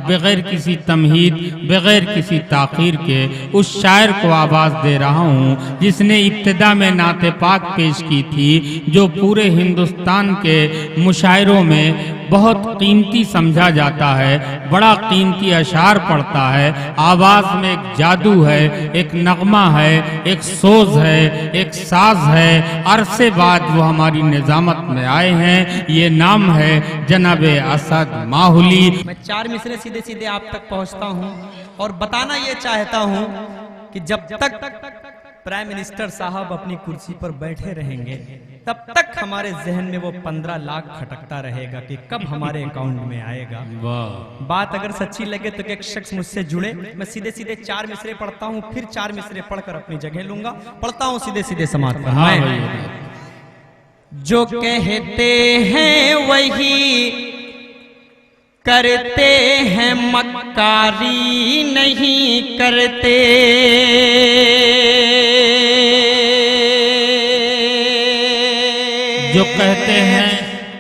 बग़ैर किसी तमहीद, बग़ैर किसी ताख़ीर के उस शायर को आवाज़ दे रहा हूँ जिसने इब्तिदा में नाते पाक पेश की थी, जो पूरे हिंदुस्तान के मुशायरों में बहुत कीमती समझा जाता है, बड़ा कीमती अशार पढ़ता है। आवाज़ में एक जादू है, एक नगमा है, एक सोज है, एक साज है। अरसे बाद वो हमारी निज़ामत में आए हैं। ये नाम है जनाबे असद माहुली। मैं 4 मिसरे सीधे सीधे आप तक पहुंचता हूं और बताना ये चाहता हूं कि जब तक प्राइम मिनिस्टर साहब अपनी कुर्सी पर बैठे रहेंगे तब तक हमारे जहन में वो 15 लाख खटकता रहेगा कि कब हमारे अकाउंट में आएगा। बात अगर सच्ची लगे तो एक शख्स मुझसे जुड़े। मैं सीधे सीधे 4 मिसरे पढ़ता हूँ, फिर 4 मिसरे पढ़कर अपनी जगह लूंगा। पढ़ता हूँ सीधे सीधे समाप्त फरमाएं। जो कहते हैं वही करते हैं, मक्कारी नहीं करते। जो कहते हैं,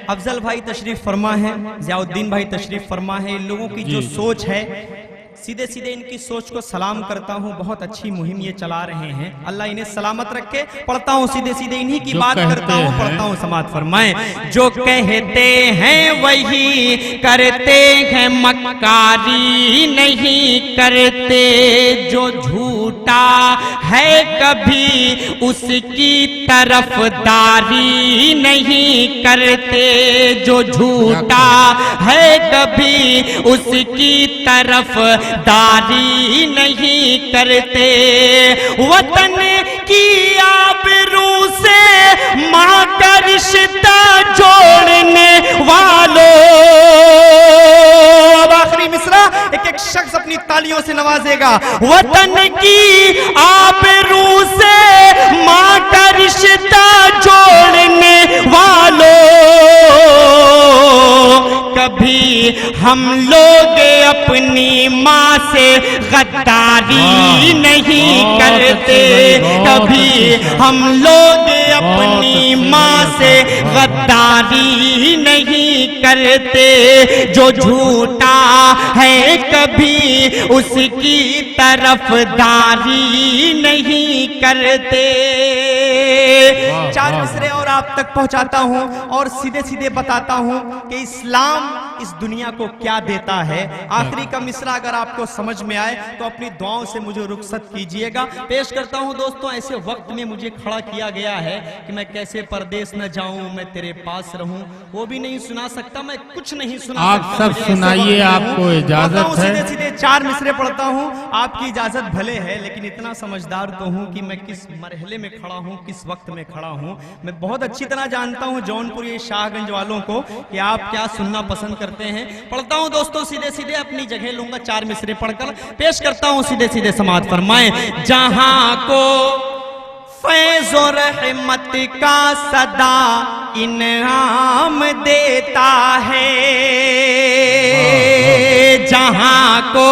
अफजल भाई तशरीफ फरमा है, ज़ियाउद्दीन भाई तशरीफ फरमा है। इन लोगों की जो सोच है, सीधे सीधे इनकी सोच को सलाम करता हूँ। बहुत अच्छी मुहिम ये चला रहे हैं, अल्लाह इन्हें सलामत रखे। पढ़ता हूँ सीधे सीधे इन्हीं की बात करता हूँ, पढ़ता हूँ समात फरमाएं। जो कहते हैं वही करते हैं, मक्कारी नहीं करते। जो झूठा है कभी उसकी तरफदारी नहीं करते। जो झूठा है कभी उसकी तरफदारी नहीं करते। वतन की आबरू से माँ का रिश्ता जोड़ने वालों। अब आखिरी मिसरा एक एक शख्स अपनी तालियों से नवाजेगा। वतन की आबरू से माँ का रिश्ता जोड़ने वालों, कभी हम लोग अपनी माँ से गद्दारी नहीं करते। कभी हम लोग अपनी माँ से गद्दारी नहीं करते। जो झूठा है कभी उसकी तरफदारी नहीं करते। 4 मिसरे और आप तक पहुंचाता हूं और सीधे सीधे बताता हूं कि इस्लाम इस दुनिया को क्या देता है। आखिरी का मिसरा अगर आपको समझ में आए तो अपनी दुआओं से मुझे रुखसत कीजिएगा। पेश करता हूं दोस्तों, ऐसे वक्त में मुझे खड़ा किया गया है कि मैं कैसे परदेश न जाऊं, मैं तेरे पास रहूं, वो भी नहीं सुना सकता, मैं कुछ नहीं सुना आप सब सुनाइए, आपको इजाजत है। सीधे सीधे 4 मिसरे पढ़ता हूं, आपकी इजाजत भले है, लेकिन इतना समझदार तो हूं कि मैं किस मरहले में खड़ा हूं, किस वक्त में खड़ा हूं। मैं बहुत अच्छी तरह जानता हूं जौनपुर ये शाहगंज वालों को कि आप क्या सुनना पसंद करते हैं। पढ़ता हूं दोस्तों सीधे सीधे, अपनी जगह लूंगा 4 मिसरे पढ़कर पेश करता हूं सीधे सीधे समात फरमाएं। जहां को फैज़ और रहमत का सदा इनाम देता है। जहां को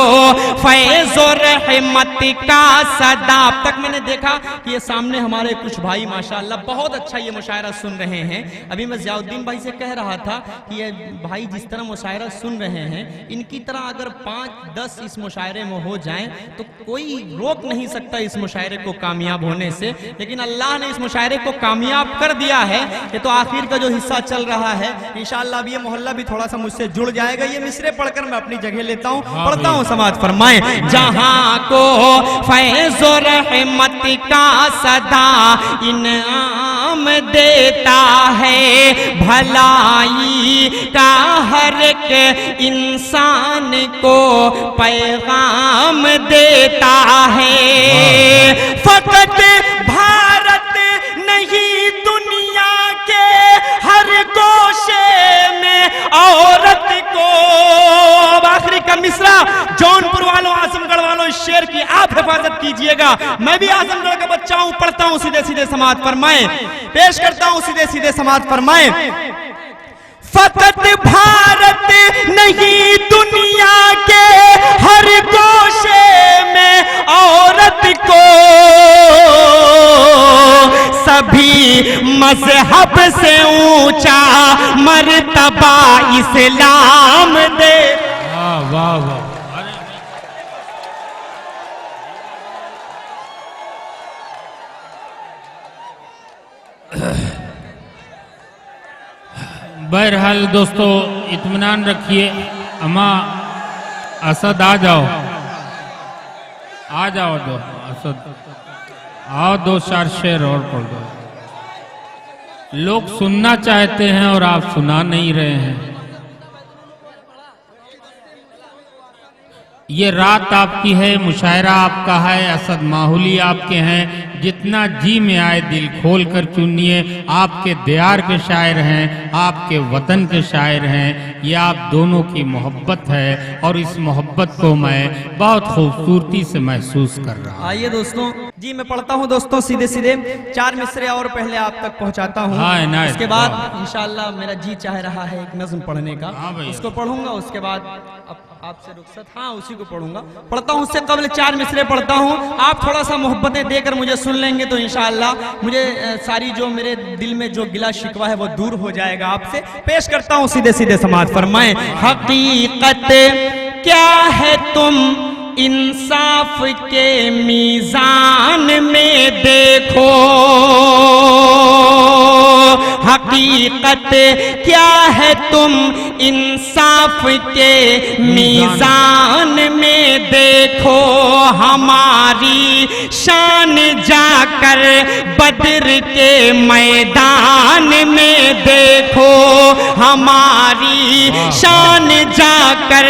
फैज़ और रहमत का सदा। अब तक मैंने देखा कि ये सामने हमारे कुछ भाई माशाअल्लाह बहुत अच्छा ये मुशायरा सुन रहे हैं। अभी मैं ज़ियाउद्दीन भाई से कह रहा था कि ये भाई जिस तरह मुशायरा सुन रहे हैं, इनकी तरह अगर 5-10 इस मुशायरे में हो जाएं तो कोई रोक नहीं सकता इस मुशायरे को कामयाब होने से। लेकिन अल्लाह ने इस मुशायरे को कामयाब कर दिया है। ये तो आखिर का जो हिस्सा चल रहा है, इंशाअल्लाह अब ये मोहल्ला भी थोड़ा सा मुझसे जुड़ जाएगा। ये मिसरे पढ़कर मैं अपनी जगह लेता हूँ, पढ़ता हूँ समाज फरमाएं। जहां को फैज़ और रहमत का सदा इनाम देता है, भलाई का हर एक इंसान को पैगाम देता है। फकत भारत नहीं दुनिया के हर गोशे में औरत को। आखिरी का मिसरा जौनपुर वालों, आजमगढ़ वालों, इस शेर की आप हिफाजत कीजिएगा। मैं भी आजमगढ़ का बच्चा हूं, पढ़ता हूं सीधे सीधे समात फरमाएं, पेश करता हूं सीधे सीधे समात फरमाएं। फकत भारत नहीं दुनिया के हर गोशे में औरत को, सभी मजहब से ऊंचा मर्तबा इस्लाम दे। वाह वाह। बहरहाल दोस्तों इत्मीनान रखिए। अम्मा असद आ जाओ, आ जाओ दो असद, आओ दो चार शेर और पढ़ दो। लोग सुनना चाहते हैं और आप सुना नहीं रहे हैं। ये रात आपकी है, मुशायरा आपका है, असद माहौली आपके हैं। जितना जी में आए दिल खोल कर चुनिए। आपके दियार के शायर हैं, आपके वतन के शायर हैं। ये आप दोनों की मोहब्बत है और इस मोहब्बत को मैं बहुत खूबसूरती से महसूस कर रहा हूँ। आइए दोस्तों, जी मैं पढ़ता हूँ दोस्तों सीधे सीधे 4 मिसरे और पहले आप तक पहुँचाता हूँ। हाँ, इनायत। उसके बाद इंशाअल्लाह मेरा जी चाह रहा है एक नज्म पढ़ने का। हाँ भैया। उसको पढ़ूंगा, उसके बाद आपसे रुखसत, हाँ उसी को पढ़ूंगा। पढ़ता हूँ, उससे कबल 4 मिसरे पढ़ता हूँ। आप थोड़ा सा मोहब्बतें देकर मुझे सुन लेंगे तो इंशाअल्लाह मुझे सारी जो मेरे दिल में जो गिला शिकवा है वो दूर हो जाएगा। आपसे पेश करता हूँ सीधे सीधे समाज फरमाएं। हकीकत क्या है तुम इंसाफ के मीज़ान में देखो। हकीकत क्या है तुम इंसाफ के मीज़ान में देखो। हमारी शान जाकर बद्र के मैदान में देखो। हमारी शान जाकर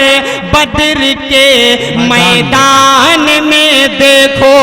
बद्र के मैदान में देखो।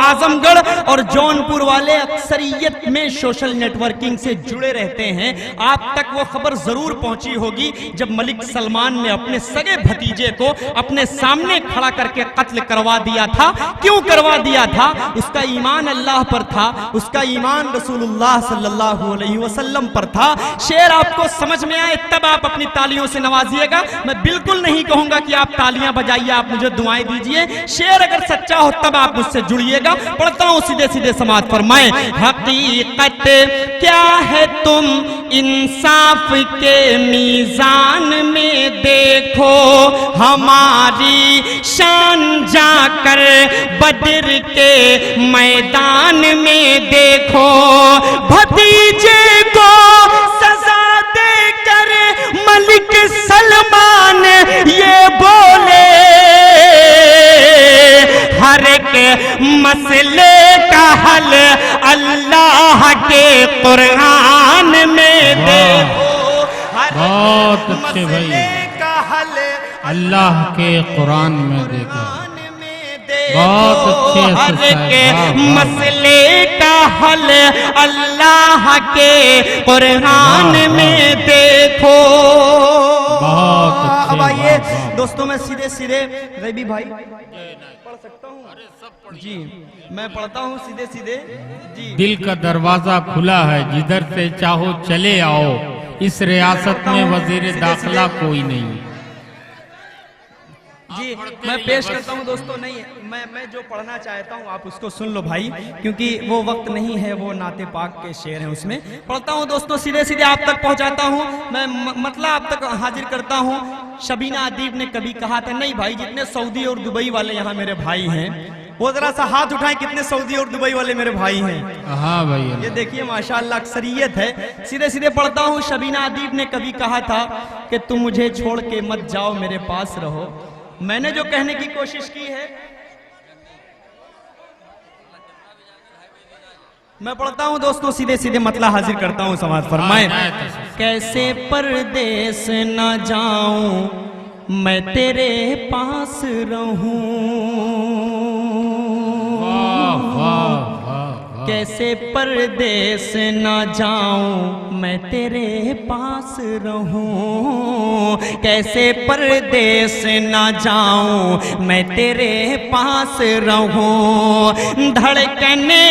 आजमगढ़ और जौनपुर वाले अक्सरियत में सोशल नेटवर्किंग से जुड़े रहते हैं। आप तक वो खबर जरूर पहुंची होगी जब मलिक सलमान ने अपने सगे भतीजे को अपने सामने खड़ा करके कत्ल करवा दिया था। क्यों करवा दिया था? उसका ईमान अल्लाह पर था, उसका ईमान रसूलुल्लाह सल्लल्लाहु अलैहि वसल्लम पर था। शेर आपको समझ में आए तब आप अपनी तालियों से नवाजिएगा। मैं बिल्कुल नहीं कहूंगा कि आप तालियां बजाइए, आप मुझे दुआएं दीजिए। शेर अगर सच्चा हो तब आप मुझसे जुड़िएगा। पढ़ता हूं सीधे सीधे समाज फरमाएं। हकीकत क्या है तुम इंसाफ के मीज़ान में देखो। हमारी शान जाकर बद्र के मैदान में देखो। भतीजे को सजा देकर मलिक सलमान ये बोले, हर एक मसले का हल अल्लाह के कुरान में देखो। बहुत अच्छे भाई, का हल अल्लाह के कुरान में देखो। बहुत अच्छे हर एक मसले का हल अल्लाह के कुरान में देखो। बहुत अच्छे। अब आइए दोस्तों, मैं सीधे सीधे रवि भाई पढ़ सकता हूँ? जी मैं पढ़ता हूँ सीधे सीधे। जी दिल का दरवाजा खुला है, जिधर से चाहो चले आओ। इस रियासत में वजीर दाखिला कोई नहीं। जी मैं पेश करता हूँ दोस्तों। नहीं मैं जो पढ़ना चाहता हूँ आप उसको सुन लो भाई, क्योंकि वो वक्त नहीं है, वो नाते पाक के शेर हैं। उसमें पढ़ता हूँ दोस्तों, सीधे सीधे आप तक पहुँचाता हूँ। मैं मतलब आप तक हाजिर करता हूँ। शबीना अदीब ने कभी कहा था, नहीं भाई जितने सऊदी और दुबई वाले यहाँ मेरे भाई हैं वो जरा सा हाथ उठाएं, कितने सऊदी और दुबई वाले मेरे भाई हैं। हाँ भाई, ये देखिए माशाअल्लाह अक्सरियत है। सीधे सीधे पढ़ता हूँ। शबीना अदीब ने कभी कहा था कि तुम मुझे छोड़ के मत जाओ, मेरे पास रहो। मैंने जो कहने की कोशिश की है, मैं पढ़ता हूं दोस्तों, सीधे सीधे मतलब हाजिर करता हूं। समाज फरमाएं। कैसे परदेस न जाऊं मैं तेरे पास रहूं। कैसे परदेस न जाऊं मैं तेरे पास रहूं। कैसे परदेस न जाऊं मैं तेरे पास रहूं। धड़कने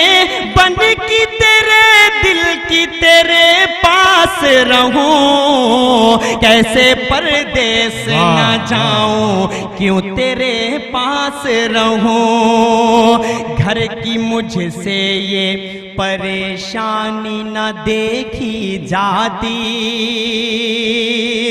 बन की तेरे दिल की तेरे पास रहूं। कैसे परदेस न जाऊं क्यों तेरे पास रहूं। घर की मुझसे ये परेशानी न देखी जाती।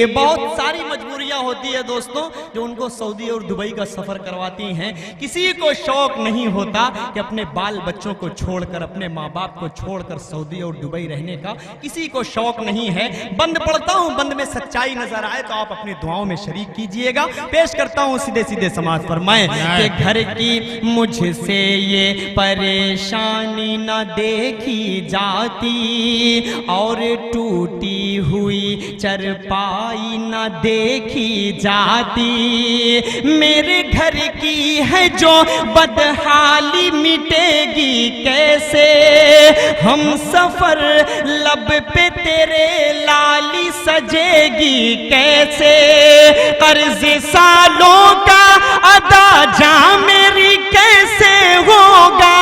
बहुत सारी मजबूरियां लड़कियां होती है दोस्तों जो उनको सऊदी और दुबई का सफर करवाती हैं। किसी को शौक नहीं होता कि अपने बाल बच्चों को छोड़कर, अपने माँ बाप को छोड़कर सऊदी और दुबई रहने का किसी को शौक नहीं है। बंद पढ़ता हूं, बंद में सच्चाई नजर आए तो आप अपनी दुआओं में शरीक कीजिएगा। पेश करता हूं सीधे सीधे समाज फरमाएं कि घर की मुझसे ये परेशानी न देखी जाती और टूटी हुई चरपाई न देखी जाती। मेरे घर की है जो बदहाली मिटेगी कैसे, हम सफर लब पे तेरे लाली सजेगी कैसे। कर्ज सालों का अदा जा मेरी कैसे होगा,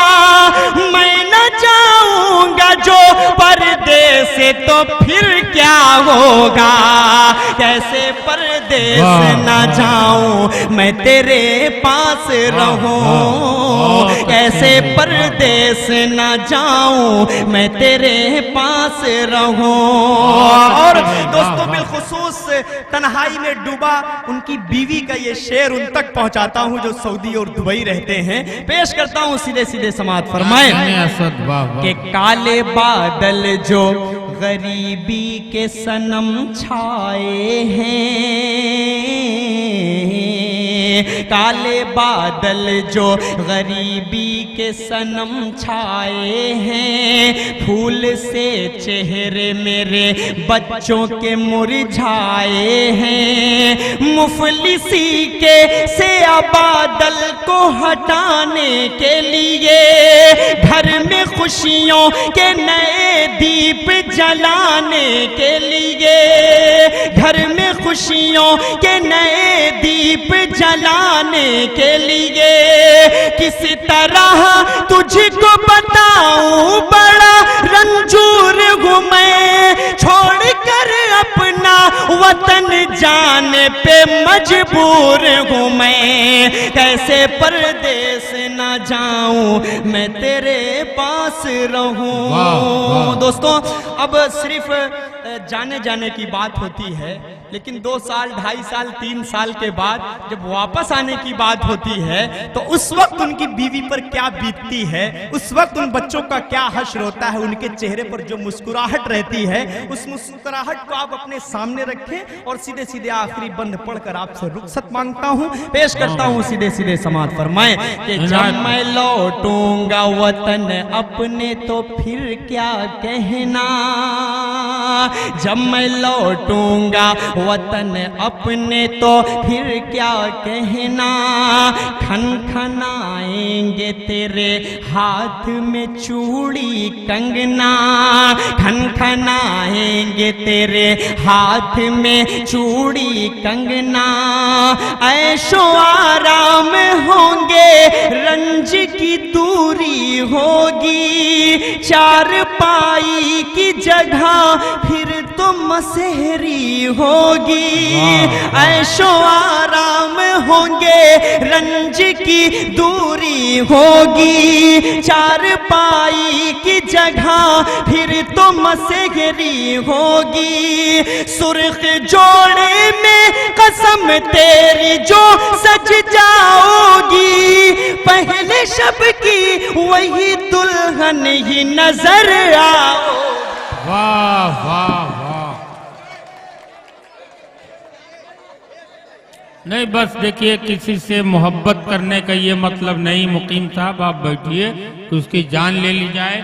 मैं न जाऊंगा जो परदेस तो फिर क्या होगा। कैसे परदेस न जाऊं मैं तेरे पास रहूं, कैसे परदेस न जाऊं मैं तेरे पास रहूं। और दोस्तों बिलखुसूस तन्हाई में डूबा उनकी बीवी का ये शेर उन तक पहुंचाता हूं जो सऊदी और दुबई रहते हैं। पेश करता हूं सीधे सीधे समाअत फरमाएं कि काले बादल जो गरीबी के सनम छाए हैं, काले बादल जो गरीबी के सनम छाए हैं, फूल से चेहरे मेरे बच्चों के मुरझाए हैं। मुफलिसी के से बादल को हटाने के लिए घर में खुशियों के नए दीप जलाने के लिए, घर में खुशियों के नए दीप जलाने के लिए किस तरह तुझको बताऊं बड़ा रंजूर हूं मैं, छोड़कर अपना वतन जाने पे मजबूर हूं मैं। कैसे परदेस न जाऊं मैं तेरे पास रहूं। दोस्तों अब सिर्फ जाने जाने की बात होती है, लेकिन 2 साल 2.5 साल 3 साल के बाद जब वापस आने की बात होती है तो उस वक्त उनकी बीवी पर क्या बीतती है, उस वक्त उन बच्चों का क्या हश्र होता है, उनके चेहरे पर जो मुस्कुराहट रहती है उस मुस्कुराहट को आप अपने सामने रखें। और सीधे सीधे आखिरी बंद पढ़कर आपसे रुखसत मांगता हूं, पेश करता हूं सीधे सीधे समाअत फरमाएं कि जब मैं लौटूंगा वतन अपने तो फिर क्या कहना, जब मैं लौटूंगा वतन अपने तो फिर क्या कहना। खनखनाएंगे तेरे हाथ में चूड़ी कंगना, खनखनाएंगे तेरे हाथ में चूड़ी कंगना। ऐशो आराम होंगे रंज की दूरी होगी, चारपाई की जगह फिर तो मसहरी होगी। ऐशो आराम होंगे रंज की दूरी होगी, चारपाई की जगह फिर तो मसहरी होगी। सुर्ख जोड़े में कसम तेरी जो सज जाओगी, पहले शब की वही दुल्हन ही नजर आओ। वाह वाह वाह। नहीं बस देखिए, किसी से मोहब्बत करने का ये मतलब नहीं। मुकीम साहब आप बैठिए कि उसकी जान ले ली जाए।